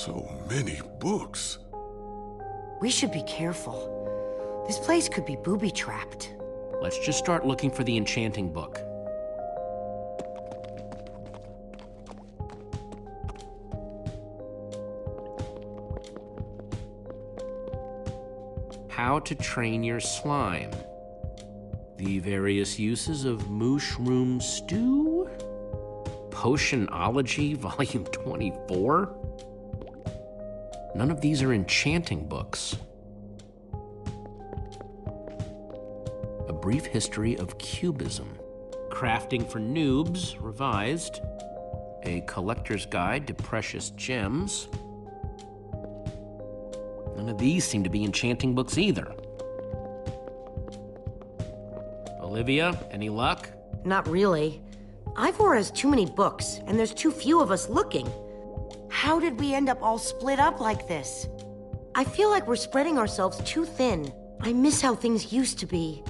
So many books. We should be careful. This place could be booby-trapped. Let's just start looking for the enchanting book. How to train your slime. The various uses of mushroom stew. Potionology, volume 24. None of these are enchanting books. A Brief History of Cubism. Crafting for Noobs, revised. A Collector's Guide to Precious Gems. None of these seem to be enchanting books either. Olivia, any luck? Not really. Ivor has too many books, and there's too few of us looking. How did we end up all split up like this? I feel like we're spreading ourselves too thin. I miss how things used to be.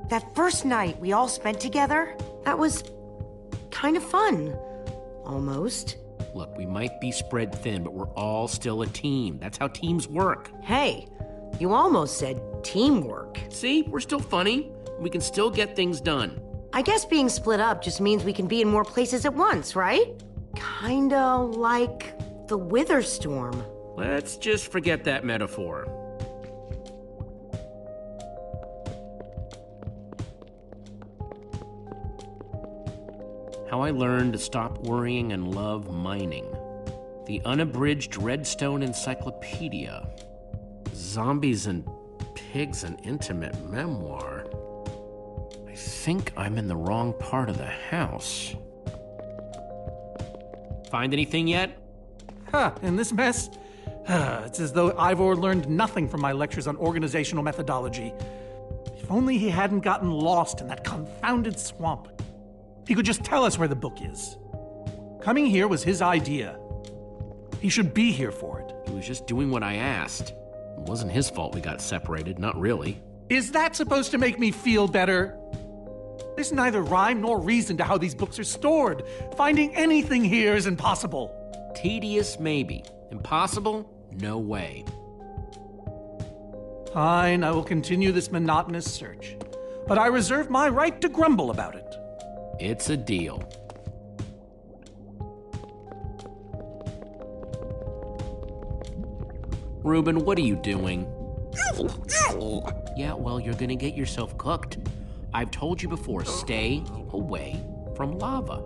That first night we all spent together, that was kind of fun. Almost. Look, we might be spread thin, but we're all still a team. That's how teams work. Hey, you almost said teamwork. See, we're still funny. We can still get things done. I guess being split up just means we can be in more places at once, right? Kinda like the Wither Storm. Let's just forget that metaphor. How I Learned to Stop Worrying and Love Mining. The Unabridged Redstone Encyclopedia. Zombies and Pigs, an Intimate Memoir. I think I'm in the wrong part of the house. Find anything yet? In this mess? It's as though Ivor learned nothing from my lectures on organizational methodology. If only he hadn't gotten lost in that confounded swamp. He could just tell us where the book is. Coming here was his idea. He should be here for it. He was just doing what I asked. It wasn't his fault we got separated, not really. Is that supposed to make me feel better? There's neither rhyme nor reason to how these books are stored. Finding anything here is impossible. Tedious, maybe. Impossible? No way. Fine, I will continue this monotonous search. But I reserve my right to grumble about it. It's a deal. Reuben, what are you doing? Yeah, well, you're gonna get yourself cooked. I've told you before, stay away from lava.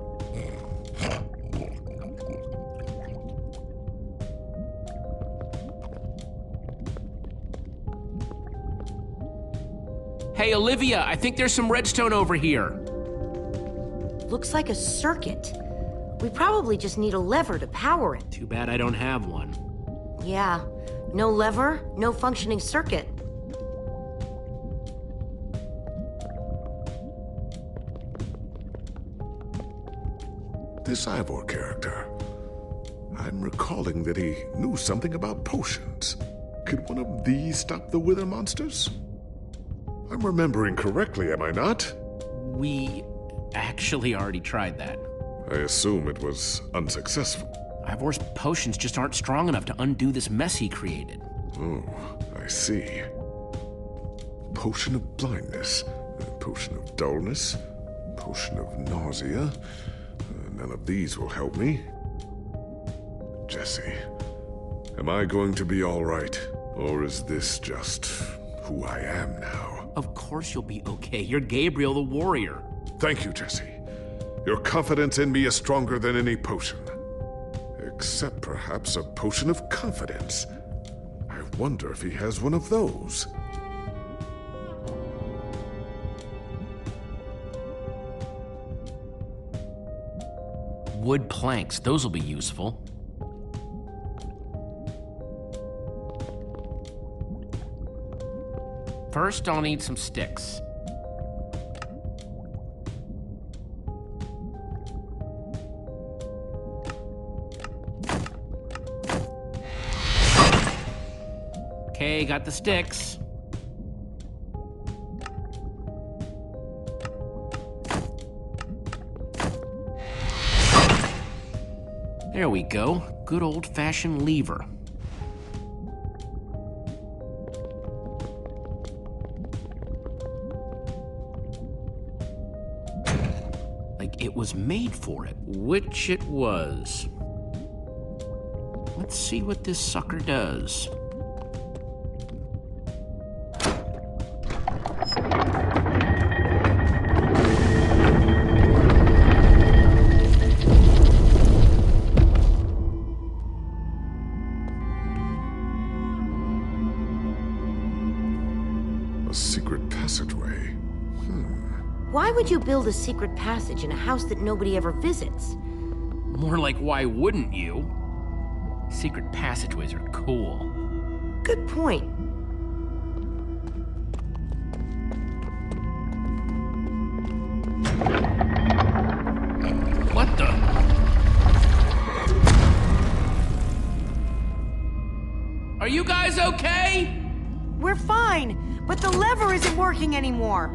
Hey, Olivia, I think there's some redstone over here. Looks like a circuit. We probably just need a lever to power it. Too bad I don't have one. Yeah, no lever, no functioning circuit. This Ivor character. I'm recalling that he knew something about potions. Could one of these stop the Wither monsters? I'm remembering correctly, am I not? We actually already tried that. I assume it was unsuccessful. Ivor's potions just aren't strong enough to undo this mess he created. Oh, I see. Potion of blindness, potion of dullness, potion of nausea. None of these will help me. Jesse, am I going to be all right? Or is this just who I am now? Of course you'll be okay. You're Gabriel the warrior. Thank you, Jesse. Your confidence in me is stronger than any potion. Except perhaps a potion of confidence. I wonder if he has one of those. Wood planks, those will be useful. First, I'll need some sticks. Okay, got the sticks. There we go. good old-fashioned lever. Like it was made for it, which it was. Let's see what this sucker does. A secret passageway. Why would you build a secret passage in a house that nobody ever visits? More like, why wouldn't you? Secret passageways are cool. Good point. What the? Are you guys okay? We're fine, but the lever isn't working anymore.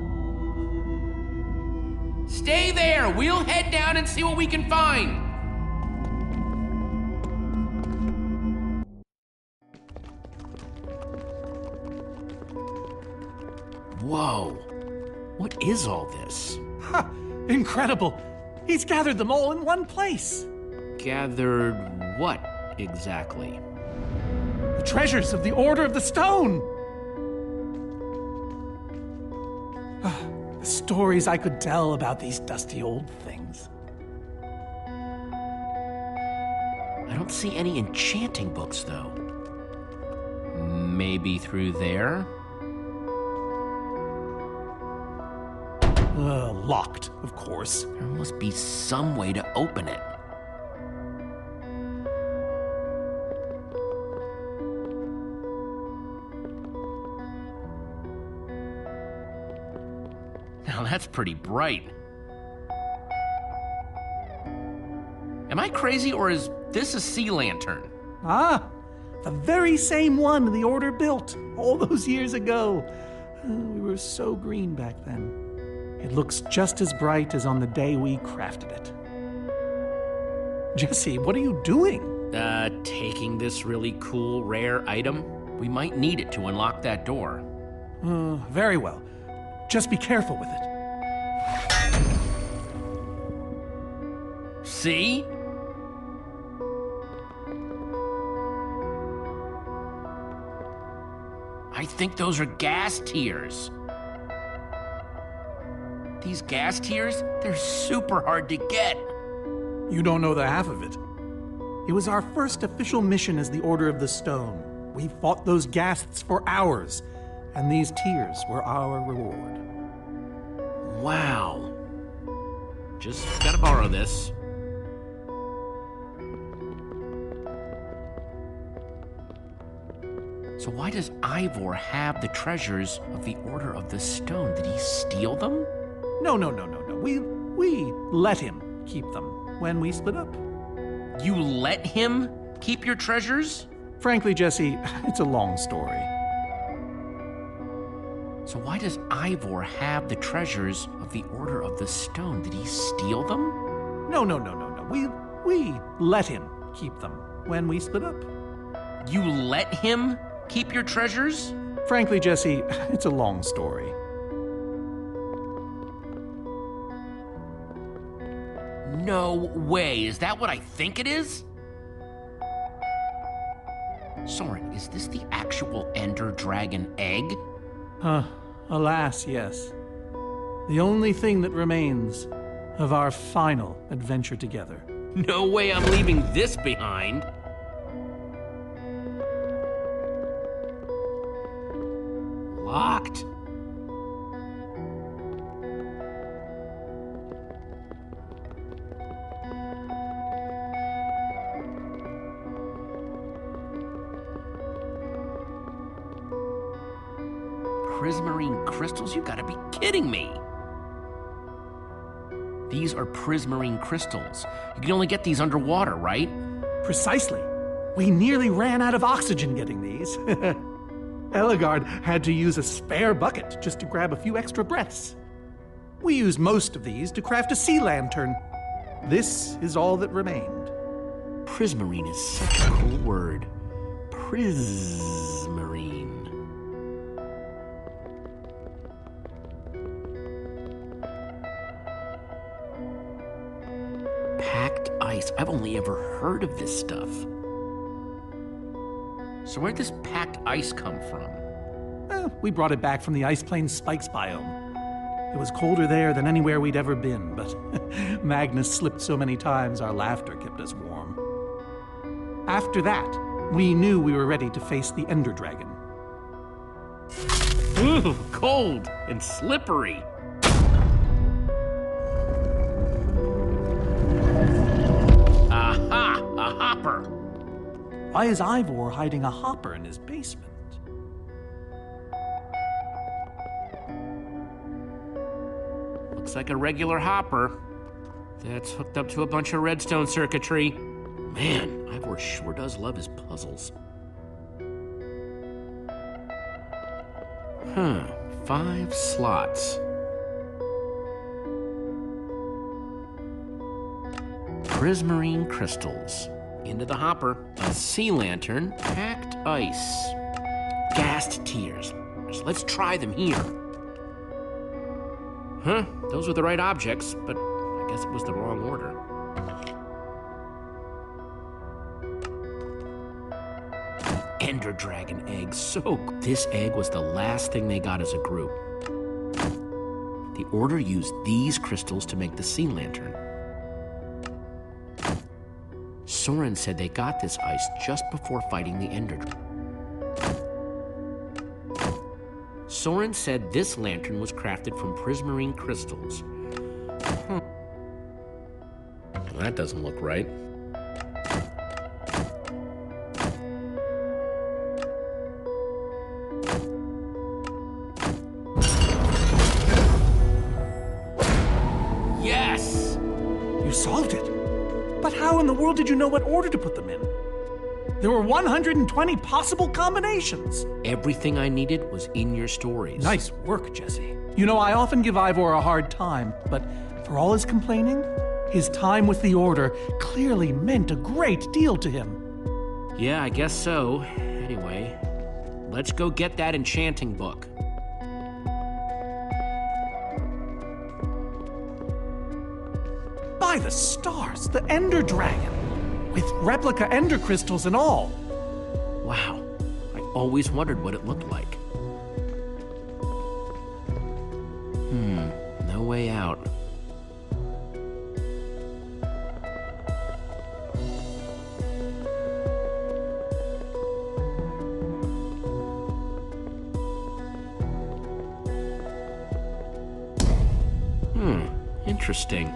Stay there. We'll head down and see what we can find. Whoa. What is all this? Ha! Incredible! He's gathered them all in one place. Gathered what exactly? The treasures of the Order of the Stone. The stories I could tell about these dusty old things. I don't see any enchanting books, though. Maybe through there? Locked, of course. There must be some way to open it. Now that's pretty bright. Am I crazy, or is this a sea lantern? Ah, the very same one the Order built all those years ago. We were so green back then. It looks just as bright as on the day we crafted it. Jesse, what are you doing? Taking this really cool, rare item. We might need it to unlock that door. Very well. Just be careful with it. See? I think those are gas tears. These gas tears, they're super hard to get. You don't know the half of it. It was our first official mission as the Order of the Stone. We fought those ghasts for hours, and these tears were our reward. Wow. Just gotta borrow this. So why does Ivor have the treasures of the Order of the Stone? Did he steal them? No. We let him keep them when we split up. You let him keep your treasures? Frankly, Jesse, it's a long story. So why does Ivor have the treasures of the Order of the Stone? Did he steal them? No. We let him keep them when we split up. You let him keep your treasures? Frankly, Jesse, it's a long story. No way. Is that what I think it is? Soren, is this the actual Ender Dragon egg? Alas, yes. The only thing that remains of our final adventure together. No way I'm leaving this behind. Locked. Prismarine crystals? You gotta be kidding me. These are prismarine crystals. You can only get these underwater, right? Precisely. We nearly ran out of oxygen getting these. Ellegaard had to use a spare bucket just to grab a few extra breaths. We used most of these to craft a sea lantern. This is all that remained. Prismarine is such a cool word. Prismarine. Packed ice. I've only ever heard of this stuff. So where'd this packed ice come from? We brought it back from the Ice Plains Spikes biome. It was colder there than anywhere we'd ever been, but Magnus slipped so many times our laughter kept us warm. After that, we knew we were ready to face the Ender Dragon. Ooh, cold and slippery. Aha, a hopper. Why is Ivor hiding a hopper in his basement? Looks like a regular hopper that's hooked up to a bunch of redstone circuitry. Man, Ivor sure does love his puzzles. 5 slots. Prismarine crystals. Into the hopper. A sea lantern. Packed ice. Gassed tears. Let's try them here. Huh, those were the right objects, but I guess it was the wrong order. Ender Dragon egg, this egg was the last thing they got as a group. The Order used these crystals to make the sea lantern. Soren said they got this ice just before fighting the Ender Dragon. Soren said this lantern was crafted from prismarine crystals. Well, that doesn't look right. Yes! You solved it. But how in the world did you know what order to put them in? There were 120 possible combinations. Everything I needed was in your stories. Nice work, Jesse. You know, I often give Ivor a hard time, but for all his complaining, his time with the Order clearly meant a great deal to him. Yeah, I guess so. Anyway, let's go get that enchanting book. By the stars, the Ender Dragon! With replica Ender crystals and all. Wow, I always wondered what it looked like. No way out. Interesting.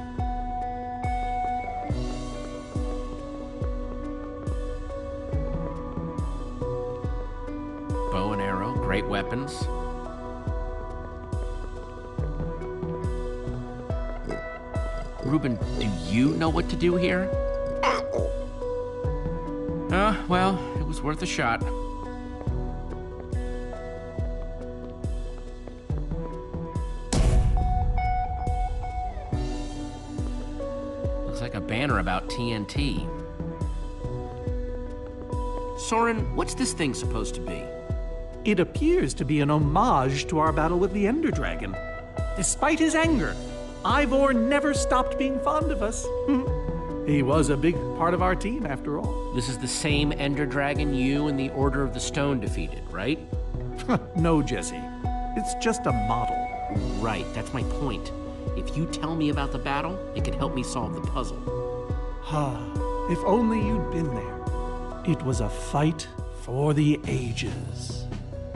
Bow and arrow, great weapons. Reuben, do you know what to do here? Well, it was worth a shot. Looks like a banner about TNT. Soren, what's this thing supposed to be? It appears to be an homage to our battle with the Ender Dragon. Despite his anger, Ivor never stopped being fond of us. He was a big part of our team, after all. This is the same Ender Dragon you and the Order of the Stone defeated, right? No, Jesse. It's just a model. Right, that's my point. If you tell me about the battle, it could help me solve the puzzle. If only you'd been there. It was a fight for the ages.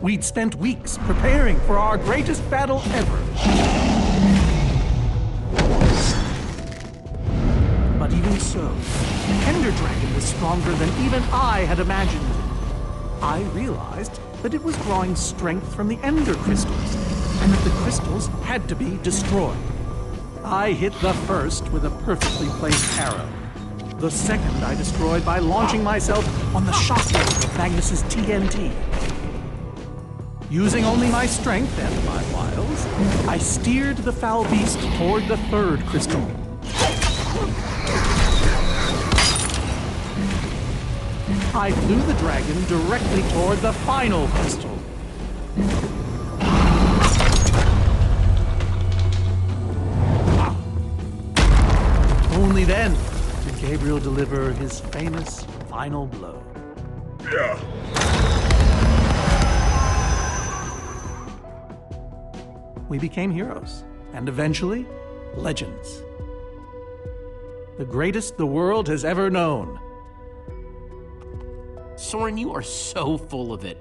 We'd spent weeks preparing for our greatest battle ever. But even so, the Ender Dragon was stronger than even I had imagined. I realized that it was drawing strength from the Ender crystals, and that the crystals had to be destroyed. I hit the first with a perfectly placed arrow. The second I destroyed by launching myself on the shockwave of Magnus's TNT. Using only my strength and my wiles, I steered the foul beast toward the third crystal. I flew the dragon directly toward the final crystal. Only then did Gabriel deliver his famous final blow. Yeah. We became heroes, and eventually, legends. The greatest the world has ever known. Soren, you are so full of it.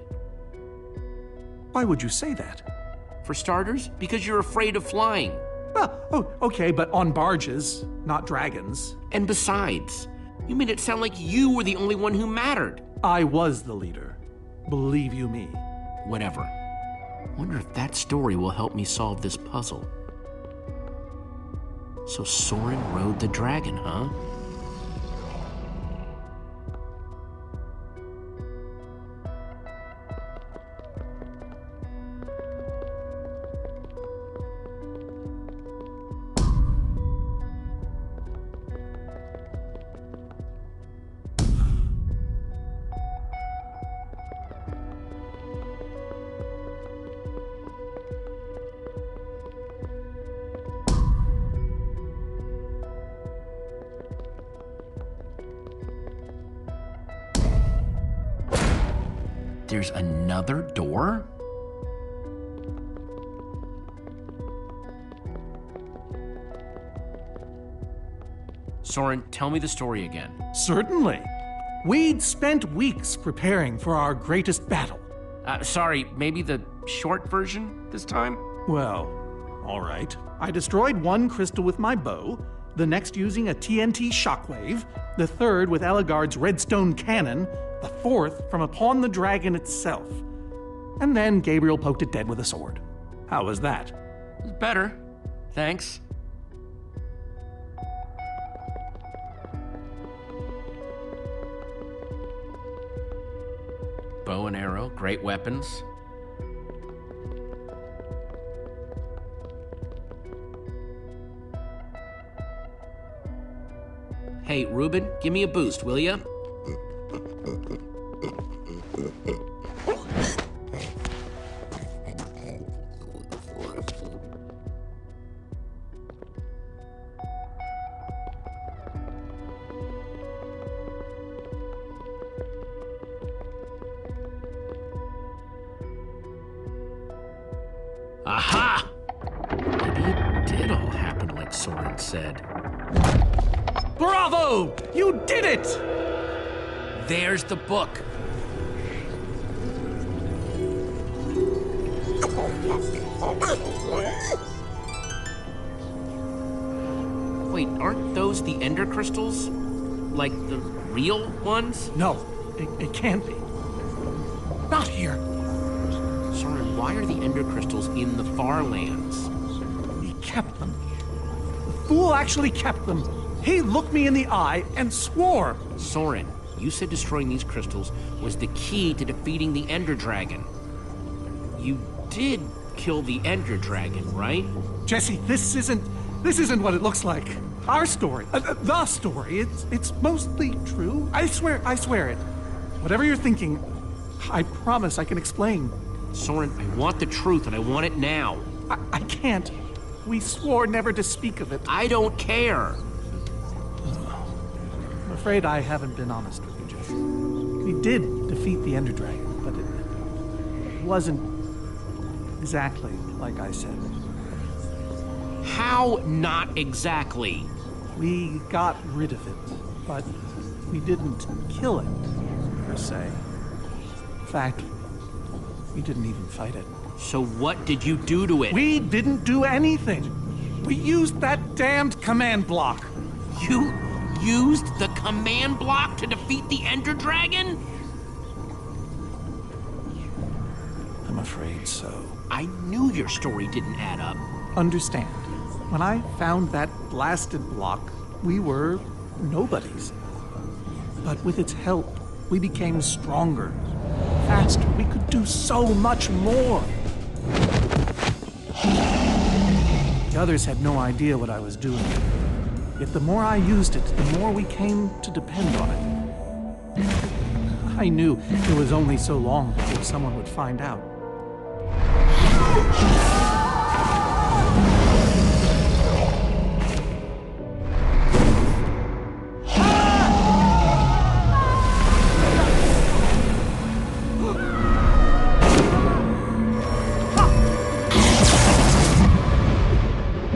Why would you say that? For starters, because you're afraid of flying. Well, oh, okay, but on barges, not dragons. And besides, you made it sound like you were the only one who mattered. I was the leader. Believe you me. Whatever. Wonder if that story will help me solve this puzzle. So Soren rode the dragon, huh? There's another door? Soren, tell me the story again. Certainly. We'd spent weeks preparing for our greatest battle. Sorry, maybe the short version this time? Well, all right. I destroyed one crystal with my bow, the next using a TNT shockwave, the third with Ellegaard's redstone cannon, the fourth from upon the dragon itself. And then Gabriel poked it dead with a sword. How was that? Better. Thanks. Bow and arrow, great weapons. Hey, Ruben, give me a boost, will ya? Aha! Maybe it did all happen like Soren said. Bravo! You did it! There's the book. Wait, aren't those the Ender crystals? Like the real ones? No, it can't be. Not here. Soren, why are the Ender crystals in the far lands? He kept them. The fool actually kept them. He looked me in the eye and swore. Soren, you said destroying these crystals was the key to defeating the Ender Dragon. You did kill the Ender Dragon, right? Jesse, this isn't what it looks like. Our story, the story, it's mostly true. I swear it. Whatever you're thinking, I promise I can explain. Soren, I want the truth and I want it now. I can't. We swore never to speak of it. I don't care. I'm afraid I haven't been honest with you, Jesse. We did defeat the Ender Dragon, but it wasn't exactly like I said. How not exactly? We got rid of it, but we didn't kill it, per se. In fact, we didn't even fight it. So what did you do to it? We didn't do anything. We used that damned command block. You used the command block to defeat the Ender Dragon? I'm afraid so. I knew your story didn't add up. Understand, when I found that blasted block, we were nobodies. But with its help, we became stronger, faster. We could do so much more. The others had no idea what I was doing. Yet the more I used it, the more we came to depend on it. I knew it was only so long before someone would find out.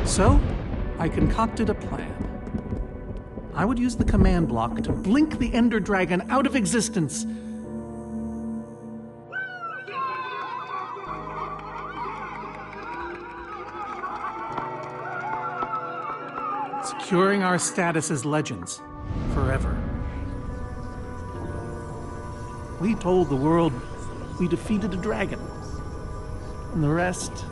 So, I concocted a plan. I would use the command block to blink the Ender Dragon out of existence. Securing our status as legends forever. We told the world we defeated a dragon. And the rest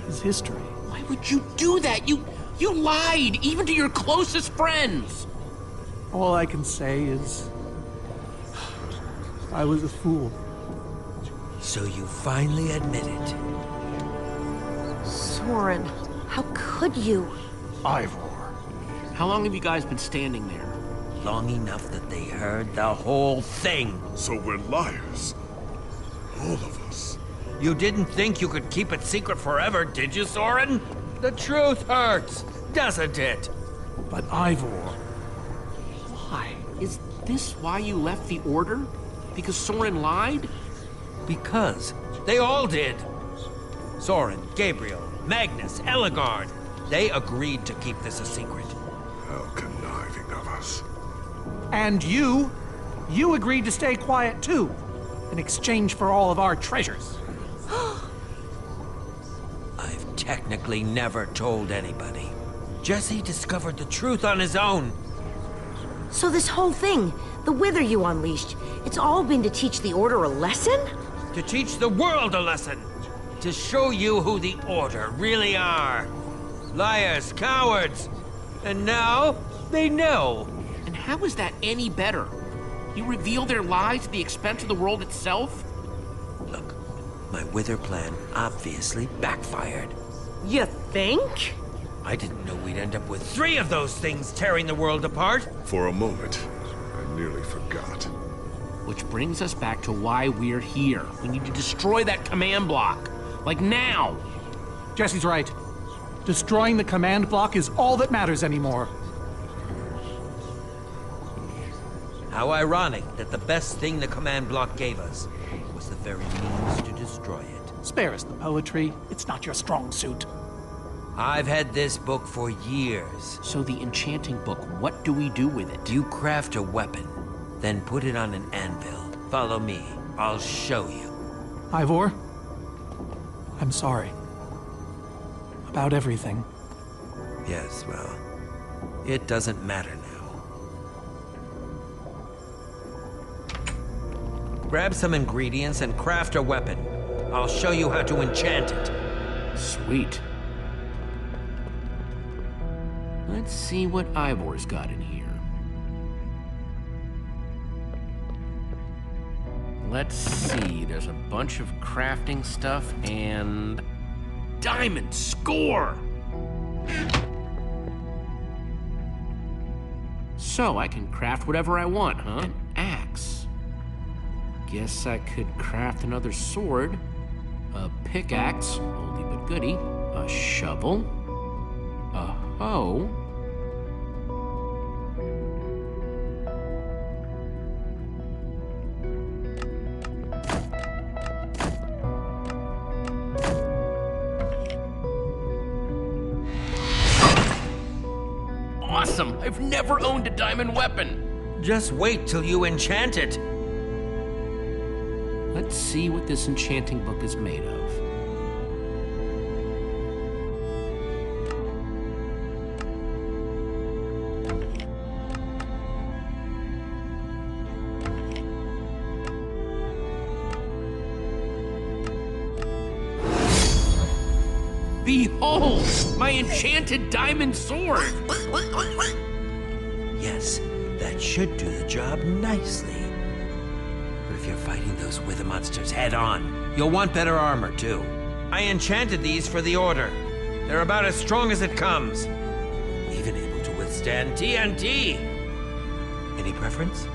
is history. Why would you do that? You lied, even to your closest friends. All I can say is, I was a fool. So you finally admit it. Soren, how could you? Ivor. How long have you guys been standing there? Long enough that they heard the whole thing. So we're liars. All of us. You didn't think you could keep it secret forever, did you, Soren? The truth hurts, doesn't it? But Ivor, why? Is this why you left the Order? Because Soren lied? Because they all did. Soren, Gabriel, Magnus, Ellegaard. They agreed to keep this a secret. How conniving of us. And you agreed to stay quiet too, in exchange for all of our treasures. I've technically never told anybody. Jesse discovered the truth on his own. So this whole thing, the Wither you unleashed, it's all been to teach the Order a lesson? To teach the world a lesson. To show you who the Order really are. Liars, cowards. And now, they know. And how is that any better? You reveal their lies at the expense of the world itself? Look, my Wither plan obviously backfired. You think? I didn't know we'd end up with 3 of those things tearing the world apart. For a moment, I nearly forgot. Which brings us back to why we're here. We need to destroy that command block. Like now. Jesse's right. Destroying the command block is all that matters anymore. How ironic that the best thing the command block gave us was the very means to destroy it. Spare us the poetry. It's not your strong suit. I've had this book for years. So the enchanting book, what do we do with it? You craft a weapon, then put it on an anvil. Follow me. I'll show you. Ivor, I'm sorry. About everything. Yes, well, it doesn't matter now. Grab some ingredients and craft a weapon. I'll show you how to enchant it. Sweet. Let's see what Ivor's got in here. Let's see, there's a bunch of crafting stuff and... Diamond score! So I can craft whatever I want, huh? An axe. Guess I could craft another sword, a pickaxe, oldie but goodie, a shovel, a hoe, awesome! I've never owned a diamond weapon! Just wait till you enchant it. Let's see what this enchanting book is made of. Behold, my enchanted diamond sword! Yes, that should do the job nicely. But if you're fighting those Wither monsters head on, you'll want better armor too. I enchanted these for the Order. They're about as strong as it comes. Even able to withstand TNT. Any preference?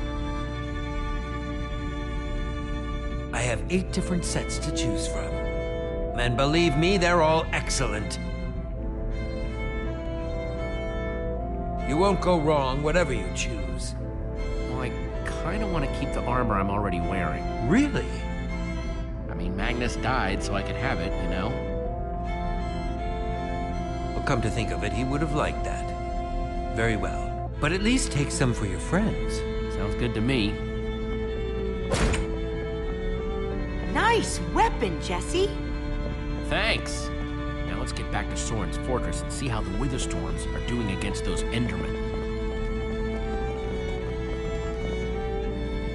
I have 8 different sets to choose from. And believe me, they're all excellent. You won't go wrong, whatever you choose. Well, I kind of want to keep the armor I'm already wearing. Really? I mean, Magnus died so I could have it, you know? Well, come to think of it, he would have liked that. Very well. But at least take some for your friends. Sounds good to me. Nice weapon, Jesse. Thanks. Now let's get back to Soren's fortress and see how the Witherstorms are doing against those Endermen.